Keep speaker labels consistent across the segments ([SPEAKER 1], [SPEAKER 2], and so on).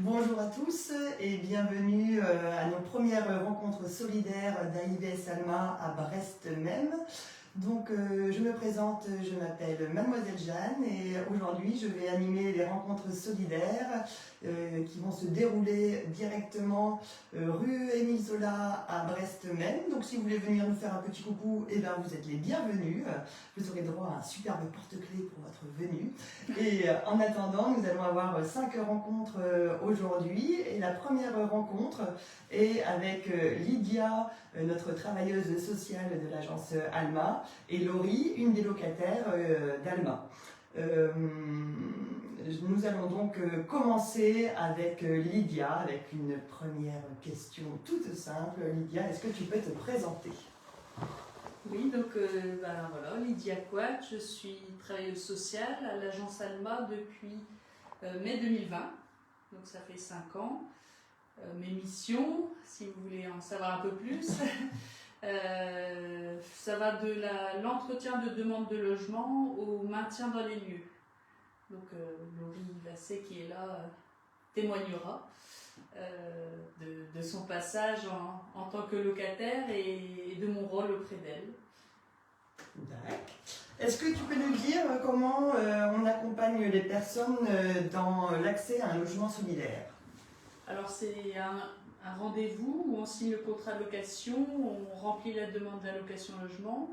[SPEAKER 1] Bonjour à tous et bienvenue à nos premières rencontres solidaires d'AIVS Alma à Brest même. Donc je me présente, je m'appelle Mademoiselle Jeanne et aujourd'hui je vais animer les rencontres solidaires qui vont se dérouler directement rue Émile Zola à Brest même. Donc si vous voulez venir nous faire un petit coucou, eh ben, vous êtes les bienvenus. Vous aurez droit à un superbe porte-clés pour votre venue. Et en attendant, nous allons avoir 5 rencontres aujourd'hui. Et la première rencontre est avec Lydia, notre travailleuse sociale de l'agence Alma, et Laurie, une des locataires d'Alma. Nous allons donc commencer avec Lydia, avec une première question toute simple. Lydia, est-ce que tu peux te présenter ?
[SPEAKER 2] Oui, donc voilà, Lydia Quat, je suis travailleuse sociale à l'agence Alma depuis mai 2020, donc ça fait 5 ans. Mes missions, si vous voulez en savoir un peu plus, ça va de l'entretien de demande de logement au maintien dans les lieux. Donc Laurie Vassé qui est là témoignera de son passage en tant que locataire et de mon rôle auprès d'elle.
[SPEAKER 1] D'accord. Est-ce que tu peux nous dire comment on accompagne les personnes dans l'accès à un logement solidaire ?
[SPEAKER 2] Alors c'est un rendez-vous où on signe le contrat de location, on remplit la demande d'allocation logement.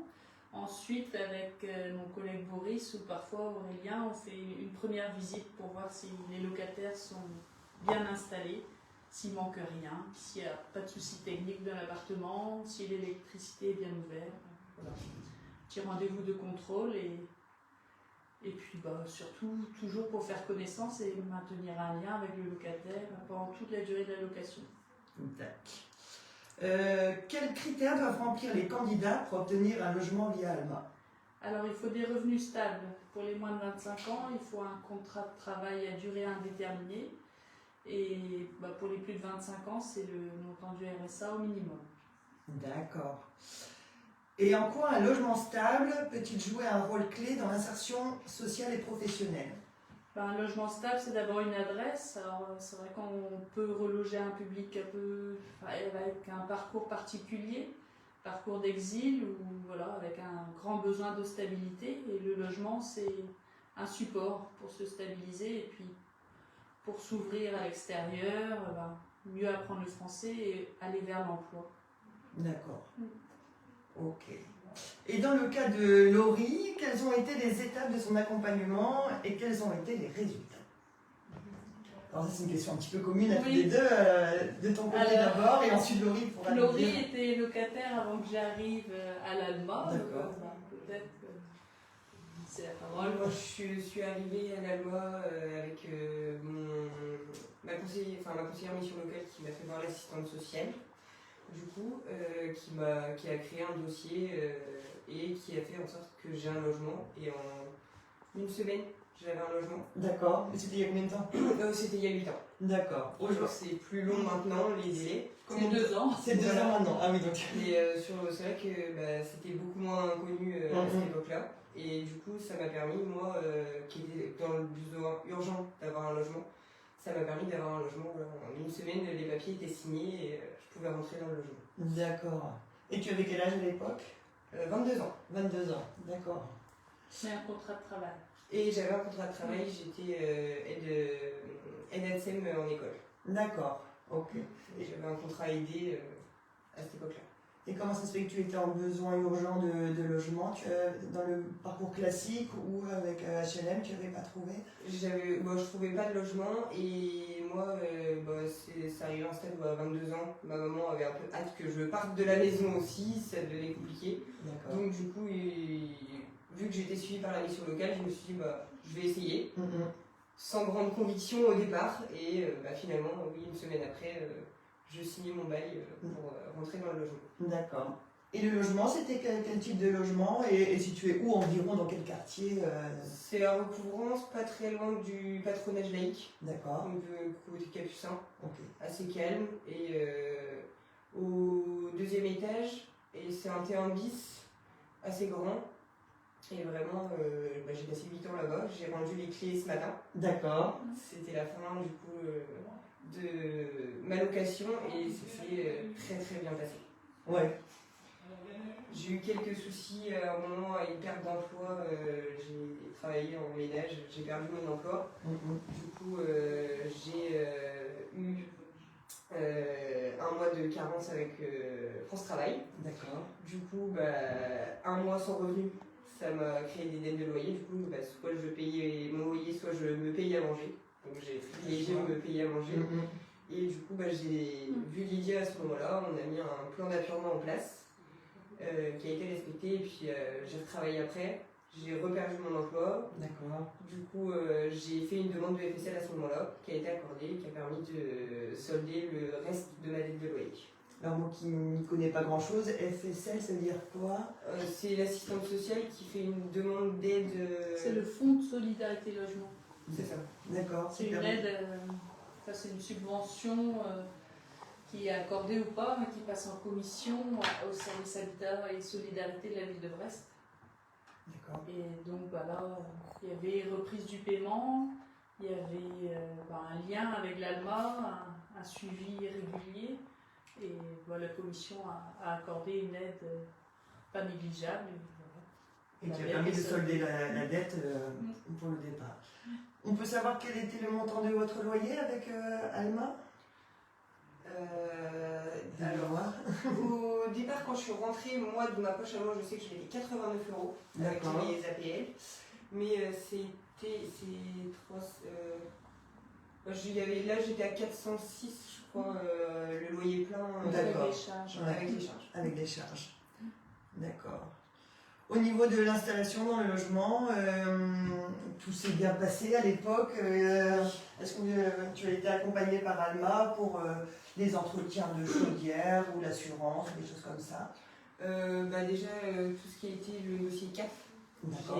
[SPEAKER 2] Ensuite, avec mon collègue Boris ou parfois Aurélien, on fait une première visite pour voir si les locataires sont bien installés, s'il manque rien, s'il n'y a pas de soucis techniques dans l'appartement, si l'électricité est bien ouverte. Voilà. Petit rendez-vous de contrôle et puis surtout toujours pour faire connaissance et maintenir un lien avec le locataire pendant toute la durée de la location.
[SPEAKER 1] Quels critères doivent remplir les candidats pour obtenir un logement via Alma ?
[SPEAKER 2] Alors il faut des revenus stables. Pour les moins de 25 ans, il faut un contrat de travail à durée indéterminée. Et pour les plus de 25 ans, c'est le montant du RSA au minimum.
[SPEAKER 1] D'accord. Et en quoi un logement stable peut-il jouer un rôle clé dans l'insertion sociale et professionnelle ?
[SPEAKER 2] Un logement stable, c'est d'abord une adresse. Alors, c'est vrai qu'on peut reloger un public avec un parcours particulier, parcours d'exil, ou voilà, avec un grand besoin de stabilité. Et le logement, c'est un support pour se stabiliser et puis pour s'ouvrir à l'extérieur, mieux apprendre le français et aller vers l'emploi.
[SPEAKER 1] D'accord. Ok. Et dans le cas de Laurie, quelles ont été les étapes de son accompagnement et quels ont été les résultats ? Alors ça c'est une question un petit peu commune à tous les deux, de ton côté d'abord et ensuite Laurie pourra nous dire.
[SPEAKER 2] Laurie était locataire avant que j'arrive à l'Alma.
[SPEAKER 1] D'accord.
[SPEAKER 2] Peut-être que c'est la parole.
[SPEAKER 3] Moi je suis arrivée à l'Alma avec ma conseillère mission locale qui m'a fait voir l'assistante sociale. Du coup, qui a créé un dossier et qui a fait en sorte que j'ai un logement. Et en une semaine, j'avais un logement.
[SPEAKER 1] D'accord. Et c'était il y a combien de temps ?
[SPEAKER 3] C'était il y a 8 ans.
[SPEAKER 1] D'accord.
[SPEAKER 3] Aujourd'hui, c'est plus long maintenant, les délais.
[SPEAKER 2] C'est 2 ans.
[SPEAKER 1] C'est 2 ans maintenant. Ah oui, donc.
[SPEAKER 3] Mais c'est vrai que c'était beaucoup moins connu à cette époque-là. Et du coup, ça m'a permis, moi, qui était dans le besoin urgent d'avoir un logement, ça m'a permis d'avoir un logement. En une semaine, les papiers étaient signés et je pouvais rentrer dans le logement.
[SPEAKER 1] D'accord. Et tu avais quel âge à l'époque ?
[SPEAKER 3] 22 ans.
[SPEAKER 1] 22 ans, d'accord.
[SPEAKER 2] C'est un contrat de travail.
[SPEAKER 3] Et j'avais un contrat de travail, j'étais aide ADSEM en école.
[SPEAKER 1] D'accord, ok.
[SPEAKER 3] Et j'avais un contrat aidé à cette époque-là.
[SPEAKER 1] Et comment ça se fait que tu étais en besoin urgent de logement ? Dans le parcours classique ou avec HLM, tu n'avais pas trouvé ?
[SPEAKER 3] Je trouvais pas de logement et moi, ça arrivait à un stade où à 22 ans, ma maman avait un peu hâte que je parte de la maison aussi, ça devenait compliqué.
[SPEAKER 1] D'accord.
[SPEAKER 3] Donc du coup, vu que j'étais suivie par la mission locale, je me suis dit je vais essayer, sans grande conviction au départ. Et finalement, oui, une semaine après, je signais mon bail pour rentrer dans le logement.
[SPEAKER 1] D'accord. Et le logement, c'était quel type de logement et situé où environ, dans quel quartier
[SPEAKER 3] C'est à Recouvrance, pas très loin du patronage laïque.
[SPEAKER 1] D'accord.
[SPEAKER 3] Donc côté Capucin,
[SPEAKER 1] Ok.
[SPEAKER 3] assez calme. Et au 2e étage, et c'est un T1 bis, assez grand. Et vraiment, j'ai passé 8 ans là-bas, j'ai rendu les clés ce matin.
[SPEAKER 1] D'accord.
[SPEAKER 3] C'était la fin du coup ma location et ça s'est très très bien passé.
[SPEAKER 1] Ouais.
[SPEAKER 3] J'ai eu quelques soucis à un moment, à une perte d'emploi. J'ai travaillé en ménage, j'ai perdu mon emploi. Du coup, j'ai eu un mois de carence avec France Travail.
[SPEAKER 1] D'accord.
[SPEAKER 3] Du coup, un mois sans revenu, ça m'a créé des dettes de loyer. Du coup, soit je payais mon loyer, soit je me payais à manger. Donc j'ai privilégié me payer à manger. Et du coup, j'ai vu Lydia à ce moment-là. On a mis un plan d'apurement en place qui a été respecté. Et puis j'ai retravaillé après. J'ai reperdu mon emploi.
[SPEAKER 1] D'accord.
[SPEAKER 3] Du coup, j'ai fait une demande de FSL à ce moment-là, qui a été accordée et qui a permis de solder le reste de ma dette de loyer.
[SPEAKER 1] Alors moi qui n'y connais pas grand-chose, FSL, ça veut dire quoi?
[SPEAKER 3] C'est l'assistante sociale qui fait une demande d'aide.
[SPEAKER 2] C'est le Fonds de solidarité logement.
[SPEAKER 3] C'est ça.
[SPEAKER 1] D'accord.
[SPEAKER 2] C'est une aide, c'est une subvention qui est accordée ou pas, mais qui passe en commission au service habitat et solidarité de la ville de Brest.
[SPEAKER 1] D'accord.
[SPEAKER 2] Et donc là, il y avait reprise du paiement, il y avait un lien avec l'ALMA, un suivi régulier. Et la commission a accordé une aide pas négligeable.
[SPEAKER 1] Et qui a permis de solder la dette pour le départ. On peut savoir quel était le montant de votre loyer avec Alma?
[SPEAKER 3] Alors, au départ, quand je suis rentrée, moi, de ma poche à moi, je sais que je payais 89 € avec les APL. Mais là, j'étais à 406, je crois, le loyer plein.
[SPEAKER 1] D'accord.
[SPEAKER 3] Avec les charges.
[SPEAKER 1] Ouais.
[SPEAKER 3] Avec les charges.
[SPEAKER 1] Avec les charges. D'accord. Au niveau de l'installation dans le logement, tout s'est bien passé à l'époque. Est-ce que tu as été accompagné par Alma pour les entretiens de chaudière ou l'assurance, des choses comme ça?
[SPEAKER 3] Déjà, tout ce qui a été le dossier CAF,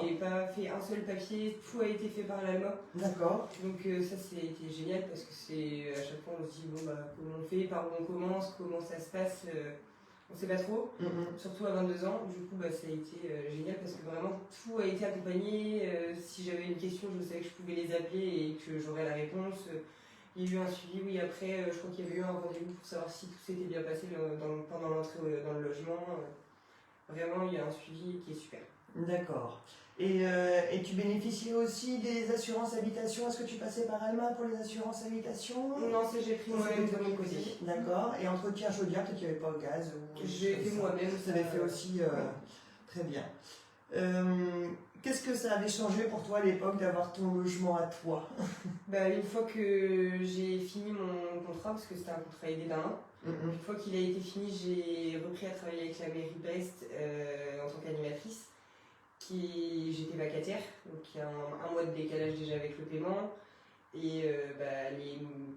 [SPEAKER 3] j'ai pas fait un seul papier, tout a été fait par l'ALMA.
[SPEAKER 1] D'accord.
[SPEAKER 3] Donc ça, c'était génial parce que c'est à chaque fois on se dit comment on fait, par où on commence, comment ça se passe. On sait pas trop, surtout à 22 ans. Du coup, ça a été génial parce que vraiment tout a été accompagné. Si j'avais une question, je savais que je pouvais les appeler et que j'aurais la réponse. Il y a eu un suivi, oui, après, je crois qu'il y avait eu un rendez-vous pour savoir si tout s'était bien passé pendant l'entrée dans le logement. Vraiment, il y a un suivi qui est super.
[SPEAKER 1] D'accord. Et tu bénéficiais aussi des assurances habitation? Est-ce que tu passais par Alma pour les assurances habitation?
[SPEAKER 3] Non, c'est j'ai pris moi-même de mon côté.
[SPEAKER 1] D'accord. Et entretien chaudière, peut-être qu'il n'y avait pas de gaz ou...
[SPEAKER 3] J'ai fait moi-même.
[SPEAKER 1] Ça avait fait aussi très bien. Qu'est-ce que ça avait changé pour toi à l'époque d'avoir ton logement à toi?
[SPEAKER 3] Une fois que j'ai fini mon contrat, parce que c'était un contrat aidé d'un an, une fois qu'il a été fini, j'ai repris à travailler avec la mairie de Brest en tant qu'animatrice. J'étais vacataire, donc il y a un mois de décalage déjà avec le paiement. Et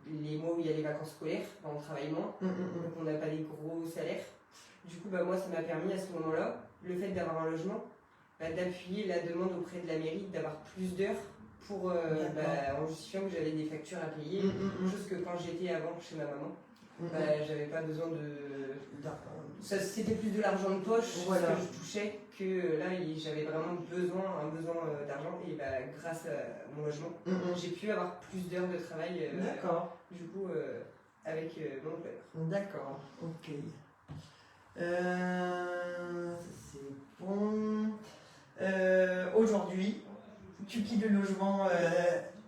[SPEAKER 3] les mois où il y a les vacances scolaires, on travaille moins, donc on n'a pas des gros salaires. Du coup, moi, ça m'a permis à ce moment-là, le fait d'avoir un logement, d'appuyer la demande auprès de la mairie d'avoir plus d'heures pour, en justifiant que j'avais des factures à payer, chose que quand j'étais avant chez ma maman, j'avais pas besoin de... C'était plus de l'argent de poche que je touchais, que là j'avais vraiment un besoin d'argent et grâce à mon logement, j'ai pu avoir plus d'heures de travail du coup avec mon employeur.
[SPEAKER 1] D'accord, ok. C'est bon. Aujourd'hui, tu quittes le logement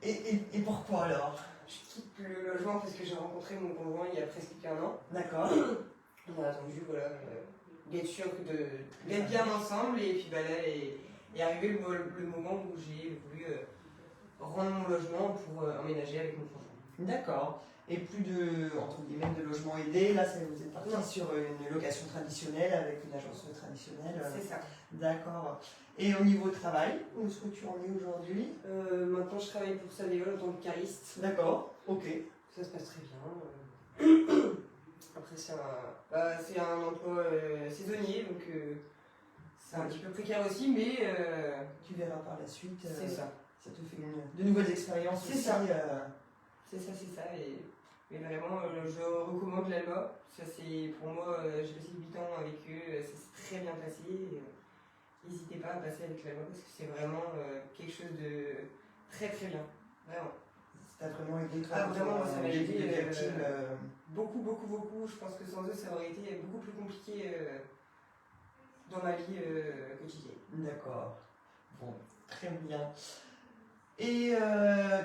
[SPEAKER 1] et pourquoi alors?
[SPEAKER 3] Je quitte le logement parce que j'ai rencontré mon conjoint il y a presque un an.
[SPEAKER 1] D'accord.
[SPEAKER 3] On a attendu d'être sûr d'être bien ensemble et puis là est arrivé le moment où j'ai voulu rendre mon logement pour emménager avec mon conjoint.
[SPEAKER 1] D'accord. Et plus de, entre guillemets, de logement aidé, là vous êtes parti sur une location traditionnelle avec une agence traditionnelle.
[SPEAKER 3] C'est ça.
[SPEAKER 1] D'accord. Et au niveau travail, où est-ce que tu en es aujourd'hui?
[SPEAKER 3] Maintenant je travaille pour Savéole en tant que cariste.
[SPEAKER 1] D'accord, ok.
[SPEAKER 3] Ça se passe très bien. Après c'est un emploi saisonnier, donc c'est un petit peu précaire aussi, mais...
[SPEAKER 1] Tu verras par la suite.
[SPEAKER 3] C'est ça.
[SPEAKER 1] Ça te fait de nouvelles expériences aussi.
[SPEAKER 3] C'est ça. C'est ça. Mais vraiment, je recommande l'ALMA. Ça, c'est pour moi, j'ai passé 8 ans avec eux, ça s'est très bien passé. N'hésitez pas à passer avec l'ALMA parce que c'est vraiment quelque chose de très très bien. Vraiment.
[SPEAKER 1] Ça a vraiment aidé toi,
[SPEAKER 3] Ah, vraiment, moi, ça m'a
[SPEAKER 1] j'ai vu
[SPEAKER 3] aidé,
[SPEAKER 1] des victimes,
[SPEAKER 3] beaucoup. Je pense que sans eux, ça aurait été beaucoup plus compliqué dans ma vie quotidienne.
[SPEAKER 1] D'accord. Bon, très bien. Et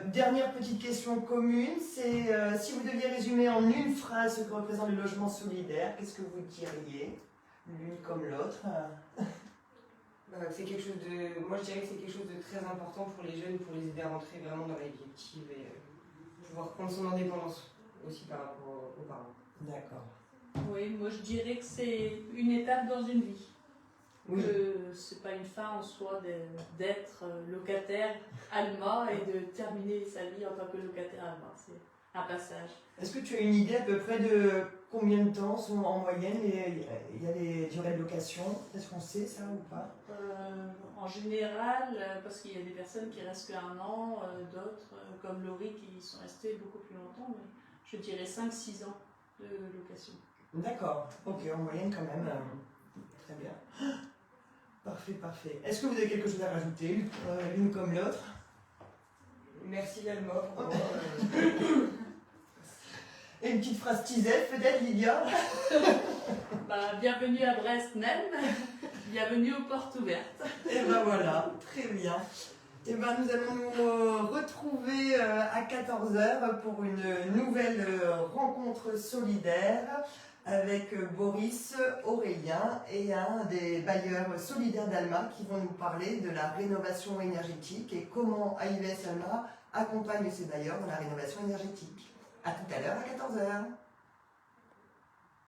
[SPEAKER 1] dernière petite question commune, c'est si vous deviez résumer en une phrase ce que représente le logement solidaire, qu'est-ce que vous diriez, l'une comme l'autre?
[SPEAKER 3] C'est quelque chose de. Moi, je dirais que c'est quelque chose de très important pour les jeunes, pour les aider à rentrer vraiment dans la vie active et pouvoir prendre son indépendance aussi par rapport aux parents.
[SPEAKER 1] D'accord.
[SPEAKER 2] Oui, moi je dirais que c'est une étape dans une vie.
[SPEAKER 1] Oui.
[SPEAKER 2] C'est pas une fin en soi d'être locataire Alma et de terminer sa vie en tant que locataire Alma. C'est un passage.
[SPEAKER 1] Est-ce que tu as une idée à peu près de combien de temps sont en moyenne il y a les durées de location? Est-ce qu'on sait ça ou pas?
[SPEAKER 2] En général, parce qu'il y a des personnes qui restent qu'un an, d'autres, comme Laurie, qui sont restées beaucoup plus longtemps, mais je dirais 5-6 ans de location.
[SPEAKER 1] D'accord, ok, en moyenne quand même. Très bien. Parfait, parfait. Est-ce que vous avez quelque chose à rajouter, l'une comme l'autre?
[SPEAKER 3] Merci Alma pour moi.
[SPEAKER 1] Et une petite phrase teaser peut-être, Lydia?
[SPEAKER 2] Bienvenue à Brest même, bienvenue aux portes ouvertes.
[SPEAKER 1] Et ben voilà, très bien. Et ben nous allons nous retrouver à 14h pour une nouvelle rencontre solidaire avec Boris, Aurélien et un des bailleurs solidaires d'Alma qui vont nous parler de la rénovation énergétique et comment AIVS Alma accompagne ses bailleurs dans la rénovation énergétique. A tout à l'heure à 14h.